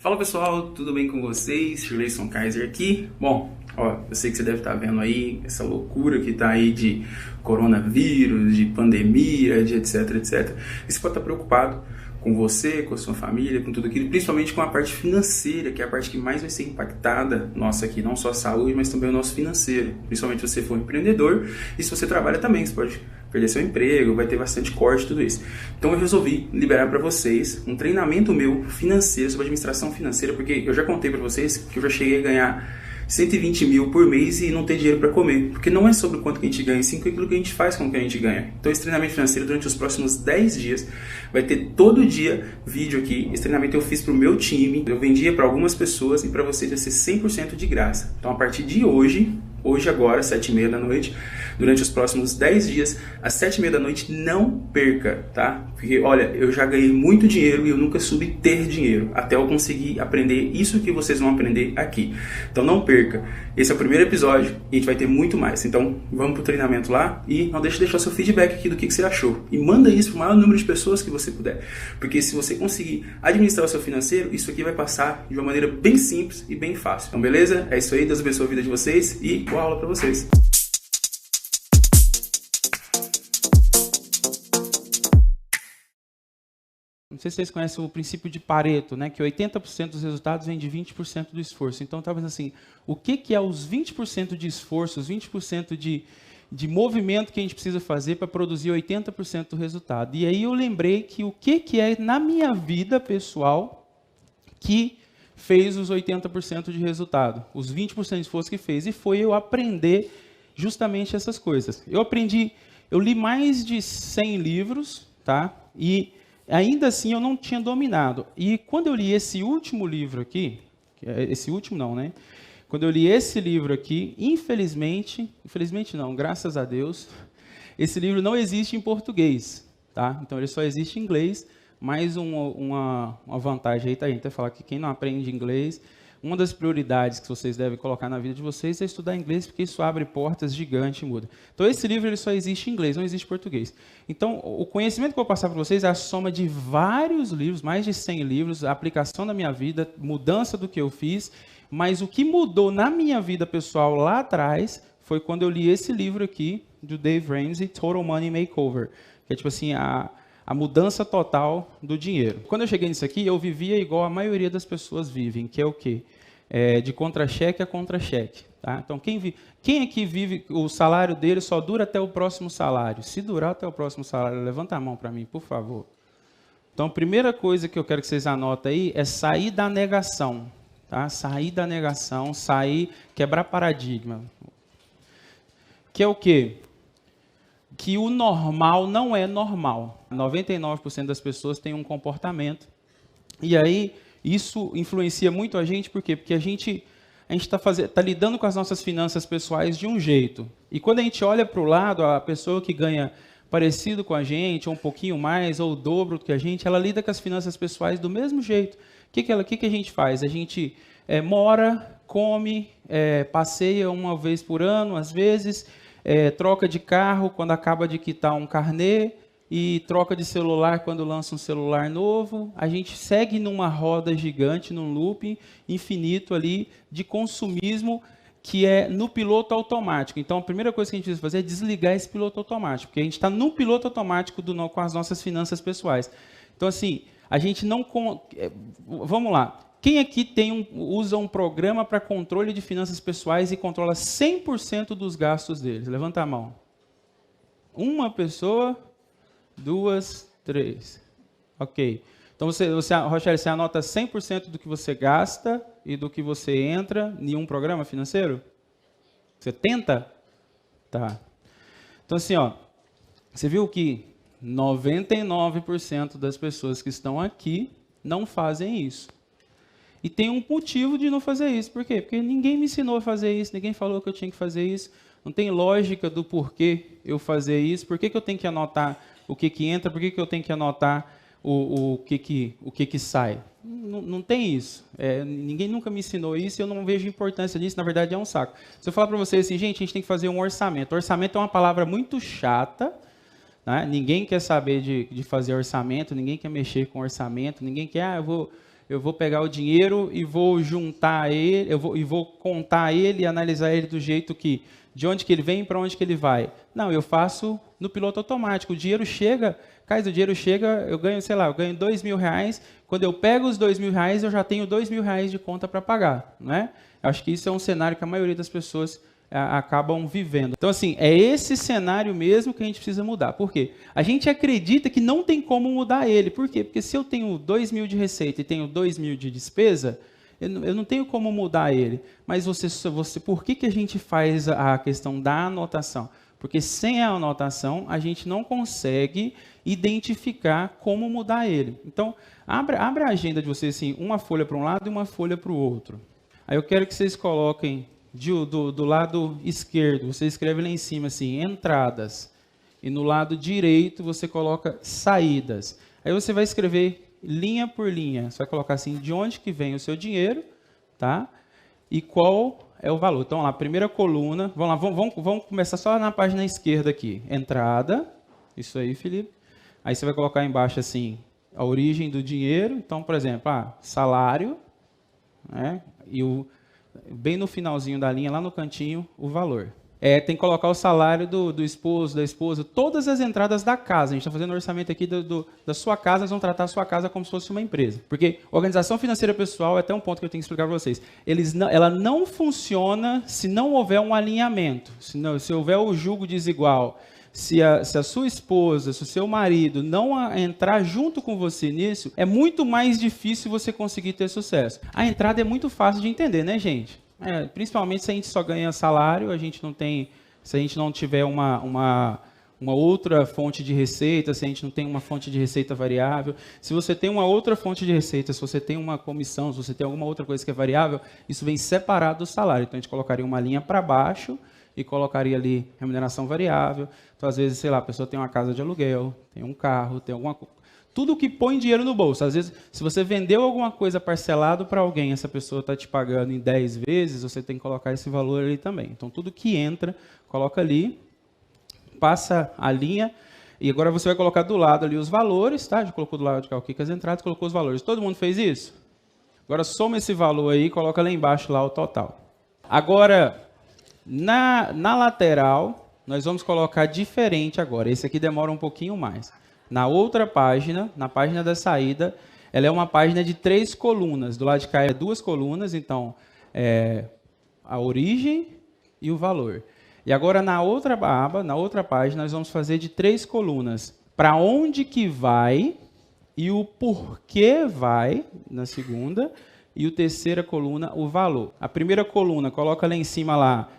Fala pessoal, tudo bem com vocês? Shirleyson Kaiser aqui. Bom, eu sei que você deve estar vendo aí essa loucura que está aí de coronavírus, de pandemia, de etc, etc. E você pode estar preocupado com você, com a sua família, com tudo aquilo, principalmente com a parte financeira, que é a parte que mais vai ser impactada, nossa aqui, não só a saúde, mas também o nosso financeiro. Principalmente se você for empreendedor e se você trabalha também, você pode perder seu emprego, vai ter bastante corte, tudo isso. Então eu resolvi liberar para vocês um treinamento meu financeiro, sobre administração financeira, porque eu já contei para vocês que eu já cheguei a ganhar 120 mil por mês e não ter dinheiro para comer. Porque não é sobre quanto que a gente ganha, sim aquilo que a gente faz com o que a gente ganha. Então esse treinamento financeiro durante os próximos 10 dias vai ter todo dia vídeo aqui. Esse treinamento eu fiz para o meu time, eu vendia para algumas pessoas e para vocês vai ser 100% de graça. Então a partir de hoje agora, 7h30 da noite, durante os próximos 10 dias, às 7h30 da noite, não perca, tá? Porque, olha, eu já ganhei muito dinheiro e eu nunca soube ter dinheiro, até eu conseguir aprender isso que vocês vão aprender aqui. Então não perca, esse é o primeiro episódio e a gente vai ter muito mais. Então vamos pro treinamento lá e não deixe de deixar seu feedback aqui do que você achou. E manda isso para o maior número de pessoas que você puder, porque se você conseguir administrar o seu financeiro, isso aqui vai passar de uma maneira bem simples e bem fácil. Então beleza? É isso aí, Deus abençoe a vida de vocês e boa aula para vocês. Não sei se vocês conhecem o princípio de Pareto, né? Que 80% dos resultados vem de 20% do esforço. Então, talvez assim, o que é os 20% de esforço, os 20% de movimento que a gente precisa fazer para produzir 80% do resultado? E aí eu lembrei que o que é na minha vida pessoal que fez os 80% de resultado, os 20% de esforço que fez, e foi eu aprender justamente essas coisas. Eu li mais de 100 livros, tá? E ainda assim eu não tinha dominado. E quando eu li esse último livro aqui, esse último não, né? Quando eu li esse livro aqui, infelizmente não, graças a Deus, esse livro não existe em português, tá? Então ele só existe em inglês. Mais uma vantagem aí, tá? A gente vai falar que quem não aprende inglês, uma das prioridades que vocês devem colocar na vida de vocês é estudar inglês, porque isso abre portas gigantes e muda. Então, esse livro ele só existe em inglês, não existe em português. Então, o conhecimento que eu vou passar para vocês é a soma de vários livros, mais de 100 livros, a aplicação da minha vida, mudança do que eu fiz, mas o que mudou na minha vida pessoal lá atrás foi quando eu li esse livro aqui, do Dave Ramsey, Total Money Makeover, que é tipo assim, a mudança total do dinheiro. Quando eu cheguei nisso aqui, eu vivia igual a maioria das pessoas vivem, que é o quê? De contra-cheque a contra-cheque. Tá? Então, quem aqui vive, o salário dele só dura até o próximo salário? Se durar até o próximo salário, levanta a mão para mim, por favor. Então, a primeira coisa que eu quero que vocês anotem aí é sair da negação. Tá? Sair da negação, quebrar paradigma. Que é o quê? Que o normal não é normal. 99% das pessoas têm um comportamento. E aí, isso influencia muito a gente, por quê? Porque a gente está lidando com as nossas finanças pessoais de um jeito. E quando a gente olha para o lado, a pessoa que ganha parecido com a gente, ou um pouquinho mais, ou o dobro do que a gente, ela lida com as finanças pessoais do mesmo jeito. O que a gente faz? A gente mora, come, passeia uma vez por ano, às vezes, troca de carro quando acaba de quitar um carnê, e troca de celular quando lança um celular novo. A gente segue numa roda gigante, num looping infinito ali de consumismo que é no piloto automático. Então, a primeira coisa que a gente precisa fazer é desligar esse piloto automático, porque a gente está no piloto automático com as nossas finanças pessoais. Então, assim, a gente não... Vamos lá. Quem aqui usa um programa para controle de finanças pessoais e controla 100% dos gastos deles? Levanta a mão. Uma pessoa... 2, 3. Ok. Então, Rochelle, você anota 100% do que você gasta e do que você entra em um programa financeiro? Você tenta? Tá. Então, assim, você viu que 99% das pessoas que estão aqui não fazem isso. E tem um motivo de não fazer isso. Por quê? Porque ninguém me ensinou a fazer isso, ninguém falou que eu tinha que fazer isso. Não tem lógica do porquê eu fazer isso, por que eu tenho que anotar o que entra, por que eu tenho que anotar o que sai. Não tem isso. Ninguém nunca me ensinou isso e eu não vejo importância nisso, na verdade é um saco. Se eu falar para vocês assim, gente, a gente tem que fazer um orçamento. Orçamento é uma palavra muito chata, né? Ninguém quer saber de fazer orçamento, ninguém quer mexer com orçamento, ninguém quer, eu vou pegar o dinheiro e vou juntar ele, e vou contar ele e analisar ele do jeito que, de onde que ele vem e para onde que ele vai. Não, eu faço no piloto automático. O dinheiro chega, o dinheiro chega, eu ganho, sei lá, eu ganho R$2.000. Quando eu pego os R$2.000, eu já tenho R$2.000 de conta para pagar, né? Acho que isso é um cenário que a maioria das pessoas acabam vivendo. Então, assim, é esse cenário mesmo que a gente precisa mudar. Por quê? A gente acredita que não tem como mudar ele. Por quê? Porque se eu tenho 2.000 de receita e tenho 2.000 de despesa, eu não tenho como mudar ele. Mas por que a gente faz a questão da anotação? Porque sem a anotação, a gente não consegue identificar como mudar ele. Então, abre a agenda de vocês, assim, uma folha para um lado e uma folha para o outro. Aí eu quero que vocês coloquem do lado esquerdo, você escreve lá em cima assim, entradas. E no lado direito você coloca saídas. Aí você vai escrever linha por linha. Você vai colocar assim, de onde que vem o seu dinheiro, tá? E qual é o valor. Então, lá, primeira coluna, vamos começar só na página esquerda aqui. Entrada, isso aí, Felipe. Aí você vai colocar embaixo assim, a origem do dinheiro. Então, por exemplo, salário, né? E bem no finalzinho da linha, lá no cantinho, o valor. Tem que colocar o salário do esposo, da esposa, todas as entradas da casa. A gente está fazendo um orçamento aqui da sua casa, nós vamos tratar a sua casa como se fosse uma empresa. Porque organização financeira pessoal, é até um ponto que eu tenho que explicar para vocês, ela não funciona se não houver um alinhamento, se houver o julgo desigual. Se a sua esposa, se o seu marido não entrar junto com você nisso, é muito mais difícil você conseguir ter sucesso. A entrada é muito fácil de entender, né, gente? Principalmente se a gente só ganha salário, se a gente não tiver uma outra fonte de receita, se a gente não tem uma fonte de receita variável. Se você tem uma outra fonte de receita, se você tem uma comissão, se você tem alguma outra coisa que é variável, isso vem separado do salário. Então, a gente colocaria uma linha para baixo e colocaria ali remuneração variável. Então, às vezes, sei lá, a pessoa tem uma casa de aluguel, tem um carro, tem alguma coisa. Tudo que põe dinheiro no bolso. Às vezes, se você vendeu alguma coisa parcelado para alguém, essa pessoa está te pagando em 10 vezes, você tem que colocar esse valor ali também. Então, tudo que entra, coloca ali, passa a linha, e agora você vai colocar do lado ali os valores, tá? Já colocou do lado de cá o que as entradas, colocou os valores. Todo mundo fez isso? Agora, soma esse valor aí e coloca lá embaixo lá o total. Agora, na lateral, nós vamos colocar diferente agora. Esse aqui demora um pouquinho mais. Na outra página, na página da saída, ela é uma página de 3 colunas. Do lado de cá é 2 colunas, então, a origem e o valor. E agora, na outra aba, na outra página, nós vamos fazer de 3 colunas. Para onde que vai e o porquê vai, na segunda. E a terceira coluna, o valor. A primeira coluna, coloca lá em cima lá,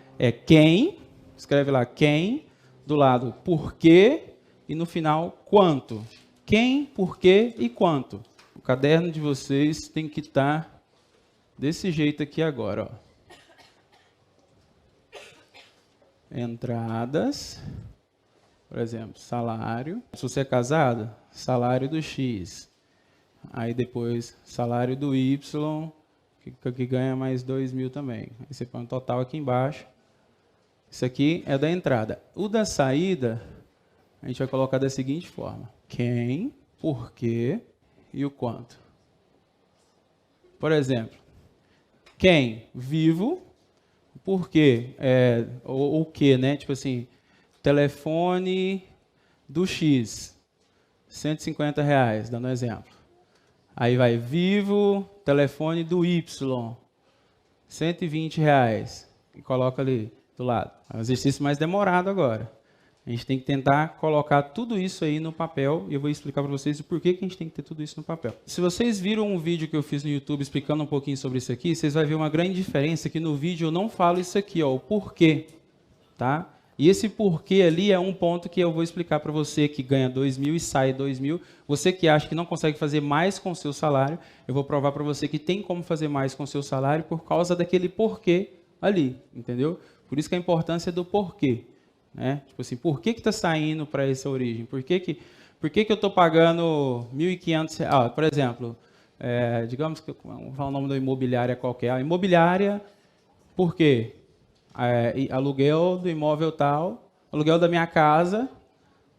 quem, escreve lá quem, do lado porquê e no final quanto. Quem, porquê e quanto. O caderno de vocês tem que estar desse jeito aqui agora, ó. Entradas, por exemplo, salário. Se você é casado, salário do X. Aí depois, salário do Y, que ganha mais 2.000 também. Aí você põe o total aqui embaixo. Isso aqui é da entrada. O da saída, a gente vai colocar da seguinte forma. Quem, por quê e o quanto. Por exemplo, quem? Vivo. Por quê? Ou o quê, né? Tipo assim, telefone do X, R$150, dando um exemplo. Aí vai vivo, telefone do Y, R$120. E coloca ali do lado. É um exercício mais demorado agora. A gente tem que tentar colocar tudo isso aí no papel e eu vou explicar para vocês o porquê que a gente tem que ter tudo isso no papel. Se vocês viram um vídeo que eu fiz no YouTube explicando um pouquinho sobre isso aqui, vocês vão ver uma grande diferença que no vídeo eu não falo isso aqui, ó, o porquê, tá? E esse porquê ali é um ponto que eu vou explicar para você que ganha 2.000 e sai 2.000. Você que acha que não consegue fazer mais com o seu salário, eu vou provar para você que tem como fazer mais com o seu salário por causa daquele porquê ali, entendeu? Por isso que a importância do porquê. Né? Tipo assim, por que está saindo para essa origem? Por que eu estou pagando R$1.500? Por exemplo, digamos que vamos falar o nome da imobiliária qualquer. A imobiliária, por quê? Aluguel do imóvel tal, aluguel da minha casa,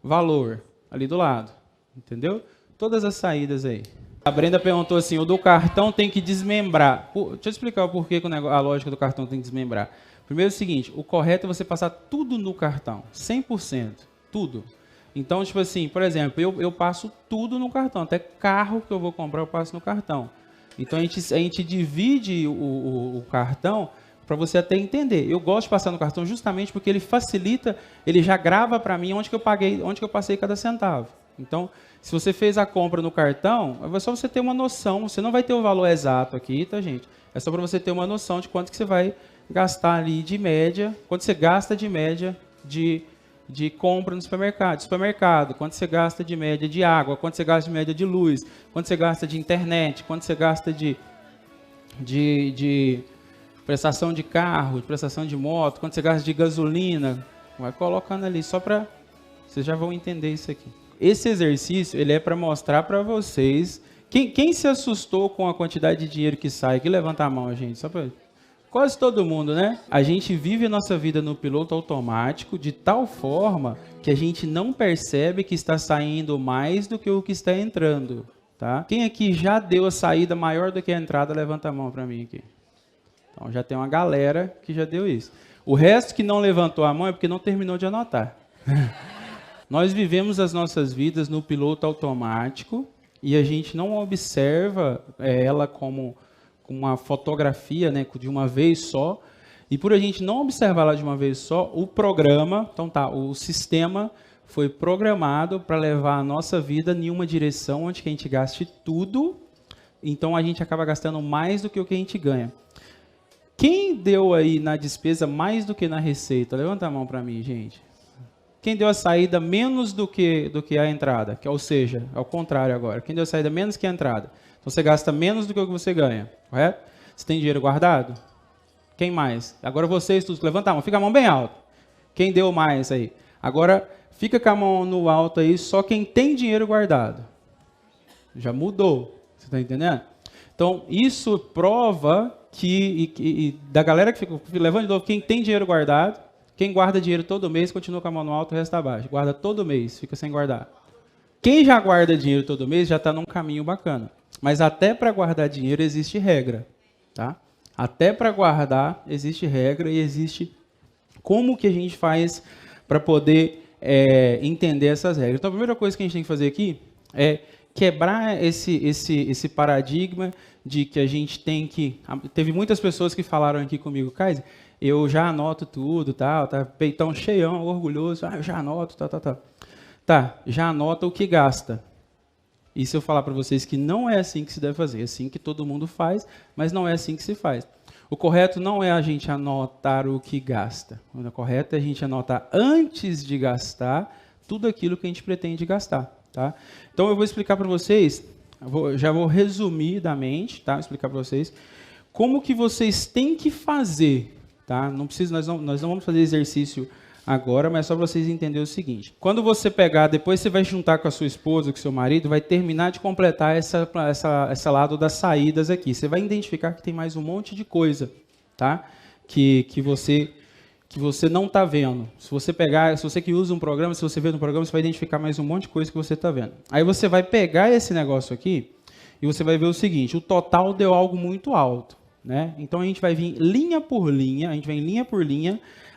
valor, ali do lado. Entendeu? Todas as saídas aí. A Brenda perguntou assim, o do cartão tem que desmembrar. Deixa eu explicar o porquê que a lógica do cartão tem que desmembrar. Primeiro é o seguinte, o correto é você passar tudo no cartão, 100%, tudo. Então, tipo assim, por exemplo, eu passo tudo no cartão, até carro que eu vou comprar eu passo no cartão. Então, a gente divide o cartão para você até entender. Eu gosto de passar no cartão justamente porque ele facilita, ele já grava para mim onde que eu paguei, onde que eu passei cada centavo. Então, se você fez a compra no cartão, é só você ter uma noção, você não vai ter o valor exato aqui, tá, gente? É só para você ter uma noção de quanto que você vai gastar ali de média, quanto você gasta de média de compra no supermercado, quanto você gasta de média de água, quanto você gasta de média de luz, quanto você gasta de internet, quanto você gasta de prestação de carro, de prestação de moto, quanto você gasta de gasolina, vai colocando ali, só para vocês já vão entender isso aqui. Esse exercício, ele é para mostrar para vocês, quem se assustou com a quantidade de dinheiro que sai, que levanta a mão, gente, só para... Quase todo mundo, né? A gente vive a nossa vida no piloto automático de tal forma que a gente não percebe que está saindo mais do que o que está entrando, tá? Quem aqui já deu a saída maior do que a entrada, levanta a mão para mim aqui. Então já tem uma galera que já deu isso. O resto que não levantou a mão é porque não terminou de anotar. Nós vivemos as nossas vidas no piloto automático e a gente não observa ela como uma fotografia, né, de uma vez só, e por a gente não observar ela de uma vez só, o programa, então tá, o sistema foi programado para levar a nossa vida em uma direção onde que a gente gaste tudo, então a gente acaba gastando mais do que o que a gente ganha. Quem deu aí na despesa mais do que na receita? Levanta a mão para mim, gente. Quem deu a saída menos do que a entrada? Ou seja, ao contrário agora. Quem deu a saída menos que a entrada? Então você gasta menos do que o que você ganha, correto? Você tem dinheiro guardado? Quem mais? Agora vocês todos, levanta a mão, fica a mão bem alta. Quem deu mais aí? Agora fica com a mão no alto aí, só quem tem dinheiro guardado. Já mudou, você está entendendo? Então isso prova que da galera que fica, levando de novo, quem tem dinheiro guardado, quem guarda dinheiro todo mês, continua com a mão no alto, o resto está abaixo. Guarda todo mês, fica sem guardar. Quem já guarda dinheiro todo mês já está num caminho bacana. Mas até para guardar dinheiro existe regra, tá? Até para guardar existe regra e existe como que a gente faz para poder entender essas regras. Então a primeira coisa que a gente tem que fazer aqui é quebrar esse paradigma de que a gente tem que... Teve muitas pessoas que falaram aqui comigo, Kaiser, eu já anoto tudo, tá peitão cheião, orgulhoso, eu já anoto, tá. Tá, já anota o que gasta. E se eu falar para vocês que não é assim que se deve fazer, é assim que todo mundo faz, mas não é assim que se faz. O correto não é a gente anotar o que gasta. O correto é a gente anotar antes de gastar tudo aquilo que a gente pretende gastar. Tá? Então eu vou explicar para vocês, já vou resumidamente, tá? Explicar para vocês como que vocês têm que fazer. Tá? Não precisa, nós não vamos fazer exercício agora, mas só para vocês entenderem o seguinte. Quando você pegar, depois você vai juntar com a sua esposa, com o seu marido, vai terminar de completar essa lado das saídas aqui. Você vai identificar que tem mais um monte de coisa, tá? Que você não está vendo. Se você que usa um programa, se você vê no programa, você vai identificar mais um monte de coisa que você está vendo. Aí você vai pegar esse negócio aqui e você vai ver o seguinte, o total deu algo muito alto, né? Então a gente vai vir linha por linha,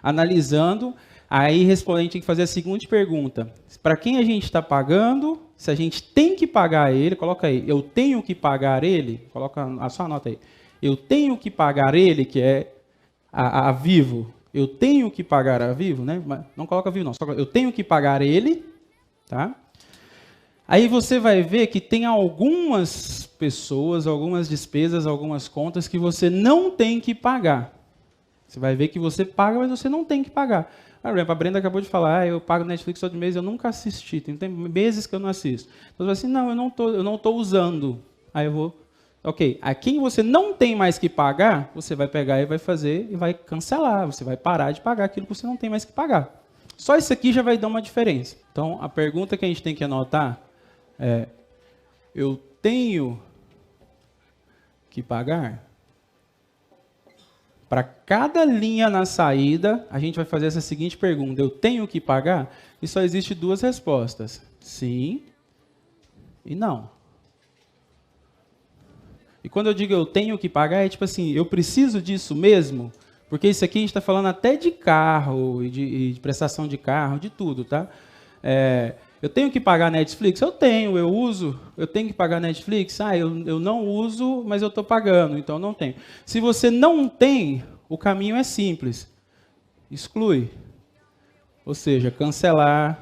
analisando. Aí, respondente tem que fazer a seguinte pergunta. Para quem a gente está pagando, se a gente tem que pagar ele, coloca aí, eu tenho que pagar ele, coloca a sua nota aí. Eu tenho que pagar ele, que é a Vivo. Eu tenho que pagar a Vivo, né? Não coloca Vivo não, só eu tenho que pagar ele, tá? Aí você vai ver que tem algumas pessoas, algumas despesas, algumas contas que você não tem que pagar. Você vai ver que você paga, mas você não tem que pagar. Por exemplo, a Brenda acabou de falar, eu pago Netflix todo mês, eu nunca assisti, tem meses que eu não assisto. Então, você vai assim, não, eu não tô usando. Aí eu vou, ok, a quem você não tem mais que pagar, você vai pegar e vai fazer e vai cancelar, você vai parar de pagar aquilo que você não tem mais que pagar. Só isso aqui já vai dar uma diferença. Então, a pergunta que a gente tem que anotar é, eu tenho que pagar? Para cada linha na saída, a gente vai fazer essa seguinte pergunta. Eu tenho que pagar? E só existe duas respostas. Sim e não. E quando eu digo eu tenho que pagar, é tipo assim, eu preciso disso mesmo? Porque isso aqui a gente está falando até de carro, e de prestação de carro, de tudo, tá? Eu tenho que pagar Netflix? Eu tenho, eu uso. Eu tenho que pagar Netflix? Eu não uso, mas eu estou pagando, então não tenho. Se você não tem, o caminho é simples. Exclui. Ou seja, cancelar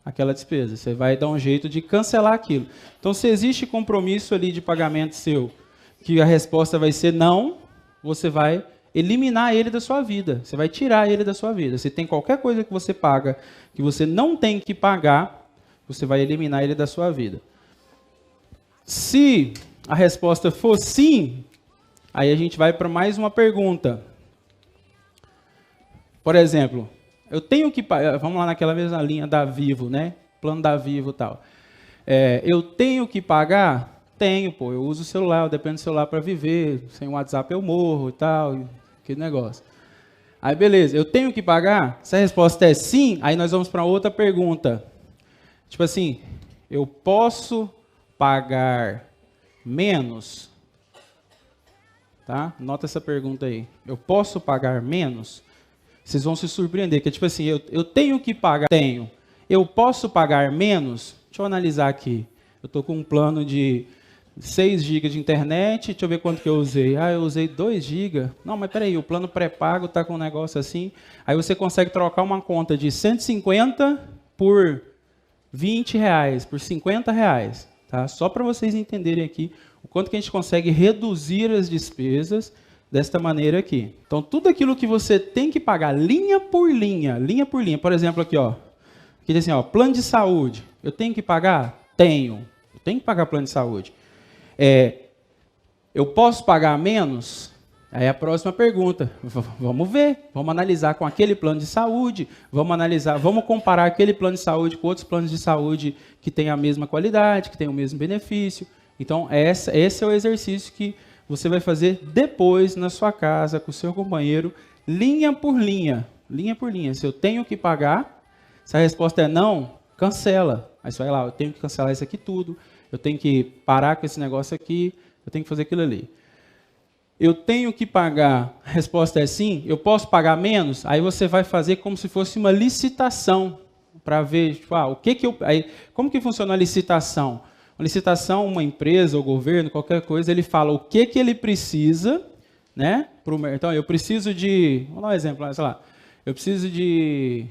aquela despesa. Você vai dar um jeito de cancelar aquilo. Então, se existe compromisso ali de pagamento seu, que a resposta vai ser não, você vai eliminar ele da sua vida. Você vai tirar ele da sua vida. Se tem qualquer coisa que você paga, que você não tem que pagar, você vai eliminar ele da sua vida. Se a resposta for sim, aí a gente vai para mais uma pergunta. Por exemplo, eu tenho que pagar, vamos lá naquela mesma linha da Vivo, né? Plano da Vivo e tal. Eu tenho que pagar? Tenho, pô. Eu uso o celular, eu dependo do celular para viver. Sem o WhatsApp eu morro e tal, aquele negócio. Aí, beleza. Eu tenho que pagar? Se a resposta é sim, aí nós vamos para outra pergunta. Tipo assim, eu posso pagar menos? Tá? Nota essa pergunta aí. Eu posso pagar menos? Vocês vão se surpreender, que é tipo assim, eu tenho que pagar, tenho. Eu posso pagar menos? Deixa eu analisar aqui. Eu estou com um plano de 6 GB de internet, deixa eu ver quanto que eu usei. Eu usei 2 GB. Não, mas peraí, o plano pré-pago está com um negócio assim. Aí você consegue trocar uma conta de 150 por 20 reais, por 50 reais. Tá? Só para vocês entenderem aqui o quanto que a gente consegue reduzir as despesas desta maneira aqui. Então, tudo aquilo que você tem que pagar, linha por linha. Por exemplo, aqui, ó. Aqui diz assim, ó, plano de saúde. Eu tenho que pagar? Tenho. Eu tenho que pagar plano de saúde. Eu posso pagar menos? Aí a próxima pergunta. Vamos ver. Vamos analisar com aquele plano de saúde. Vamos comparar aquele plano de saúde com outros planos de saúde que têm a mesma qualidade, que têm o mesmo benefício. Então, esse é o exercício que você vai fazer depois na sua casa, com o seu companheiro, linha por linha. Linha por linha. Se eu tenho que pagar, se a resposta é não, cancela. Aí você vai lá, eu tenho que cancelar isso aqui tudo, eu tenho que parar com esse negócio aqui, eu tenho que fazer aquilo ali. Eu tenho que pagar, a resposta é sim, eu posso pagar menos? Aí você vai fazer como se fosse uma licitação, para ver, tipo, como que funciona a licitação? Uma licitação, uma empresa, o governo, qualquer coisa, ele fala o que ele precisa, né? Então, eu preciso de, vamos dar um exemplo, sei lá, eu preciso de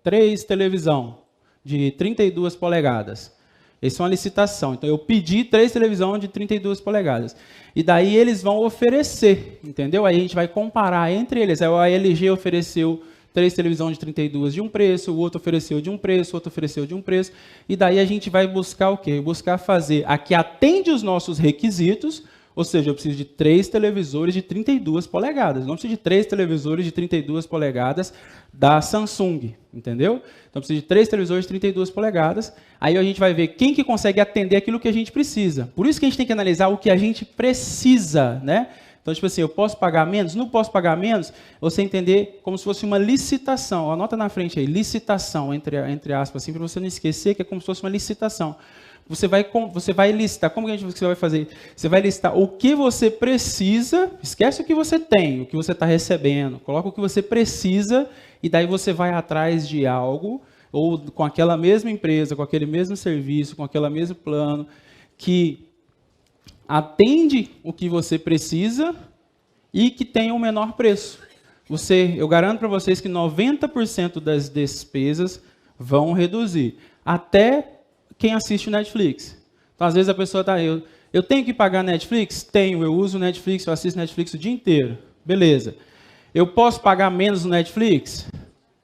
3 televisão de 32 polegadas. Essa é uma licitação. Então, eu pedi 3 televisão de 32 polegadas. E daí eles vão oferecer, entendeu? Aí a gente vai comparar entre eles. Aí a LG ofereceu 3 televisões de 32 de um preço, o outro ofereceu de um preço, o outro ofereceu de um preço. E daí a gente vai buscar o quê? Buscar fazer a que atende os nossos requisitos, ou seja, eu preciso de 3 televisores de 32 polegadas. Não preciso de 3 televisores de 32 polegadas da Samsung, entendeu? Então, preciso de 3 televisores de 32 polegadas. Aí a gente vai ver quem que consegue atender aquilo que a gente precisa. Por isso que a gente tem que analisar o que a gente precisa, né? Então, tipo assim, eu posso pagar menos? Não posso pagar menos? Você entender como se fosse uma licitação. Anota na frente aí, licitação, entre aspas, assim, para você não esquecer que é como se fosse uma licitação. Você vai listar, como que você vai fazer? Você vai listar o que você precisa, esquece o que você tem, o que você está recebendo, coloca o que você precisa e daí você vai atrás de algo, ou com aquela mesma empresa, com aquele mesmo serviço, com aquele mesmo plano, que atende o que você precisa e que tem o menor preço. Eu garanto para vocês que 90% das despesas vão reduzir. Até quem assiste o Netflix. Então, às vezes a pessoa está... Eu tenho que pagar Netflix? Tenho. Eu uso o Netflix, eu assisto Netflix o dia inteiro. Beleza. Eu posso pagar menos no Netflix?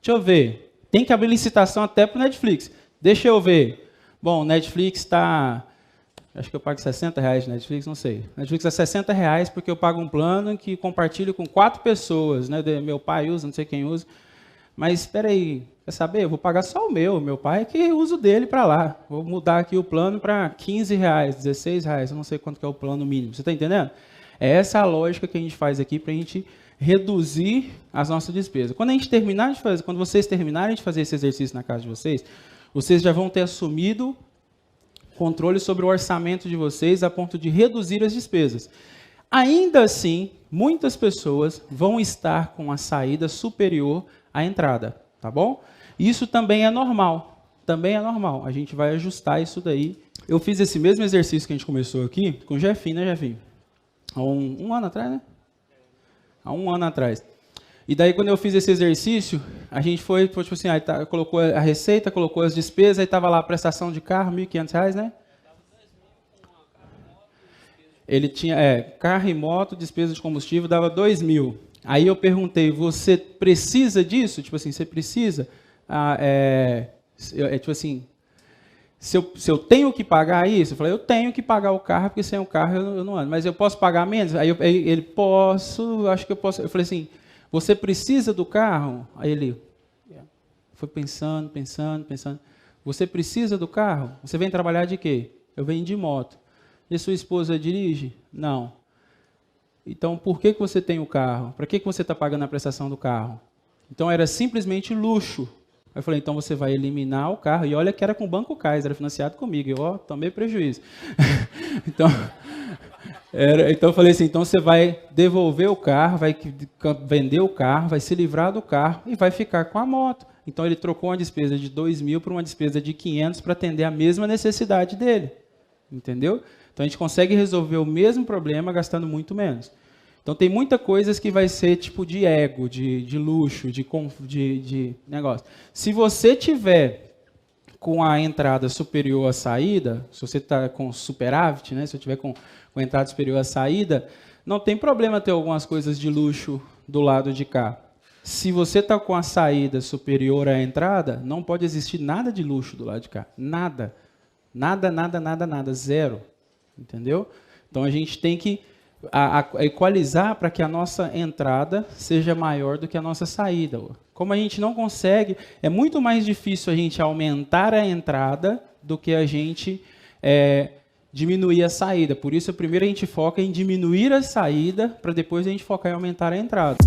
Deixa eu ver. Tem que abrir licitação até para o Netflix. Deixa eu ver. Bom, o Netflix está... Acho que eu pago R$60 de Netflix, não sei. Netflix é R$60 porque eu pago um plano que compartilho com 4 pessoas. Né? Meu pai usa, não sei quem usa. Mas, espera aí, quer saber? Eu vou pagar só o meu. Meu pai é que usa o dele para lá. Vou mudar aqui o plano para R$15, R$16. Eu não sei quanto que é o plano mínimo. Você está entendendo? É essa a lógica que a gente faz aqui para a gente reduzir as nossas despesas. Quando vocês terminarem de fazer esse exercício na casa de vocês, vocês já vão ter assumido controle sobre o orçamento de vocês a ponto de reduzir as despesas. Ainda assim, muitas pessoas vão estar com a saída superior à entrada, tá bom? Isso também é normal, a gente vai ajustar isso daí. Eu fiz esse mesmo exercício que a gente começou aqui com o Jefinho, né, Jefinho? Há um ano atrás, né? Há um ano atrás. E daí, quando eu fiz esse exercício, a gente foi tipo assim, aí colocou a receita, colocou as despesas, aí estava lá a prestação de carro, R$ 1.500, né? Ele tinha, carro e moto, despesa de combustível, dava 2.000. Aí eu perguntei, você precisa disso? Tipo assim, você precisa? Tipo assim, se eu tenho que pagar isso? Eu falei, eu tenho que pagar o carro, porque sem o carro eu não ando. Mas eu posso pagar menos? Aí ele, posso, acho que eu posso. Eu falei assim, você precisa do carro? Aí ele foi pensando. Você precisa do carro? Você vem trabalhar de quê? Eu venho de moto. E sua esposa dirige? Não. Então, por que você tem o carro? Para que você está pagando a prestação do carro? Então, era simplesmente luxo. Aí eu falei, então você vai eliminar o carro. E olha que era com o Banco Kaiser, era financiado comigo. Eu tomei prejuízo. Então eu falei assim, então você vai devolver o carro, vai vender o carro, vai se livrar do carro e vai ficar com a moto. Então ele trocou uma despesa de 2.000 para uma despesa de 500 para atender a mesma necessidade dele. Entendeu? Então a gente consegue resolver o mesmo problema gastando muito menos. Então tem muita coisas que vai ser tipo de ego, de luxo, de negócio. Se você tiver com a entrada superior à saída, se você está com superávit, né? Se eu tiver com a entrada superior à saída, não tem problema ter algumas coisas de luxo do lado de cá. Se você está com a saída superior à entrada, não pode existir nada de luxo do lado de cá. Nada. Nada. Zero. Entendeu? Então a gente tem que equalizar para que a nossa entrada seja maior do que a nossa saída. Como a gente não consegue, é muito mais difícil a gente aumentar a entrada do que a gente diminuir a saída. Por isso, primeiro a gente foca em diminuir a saída, para depois a gente focar em aumentar a entrada.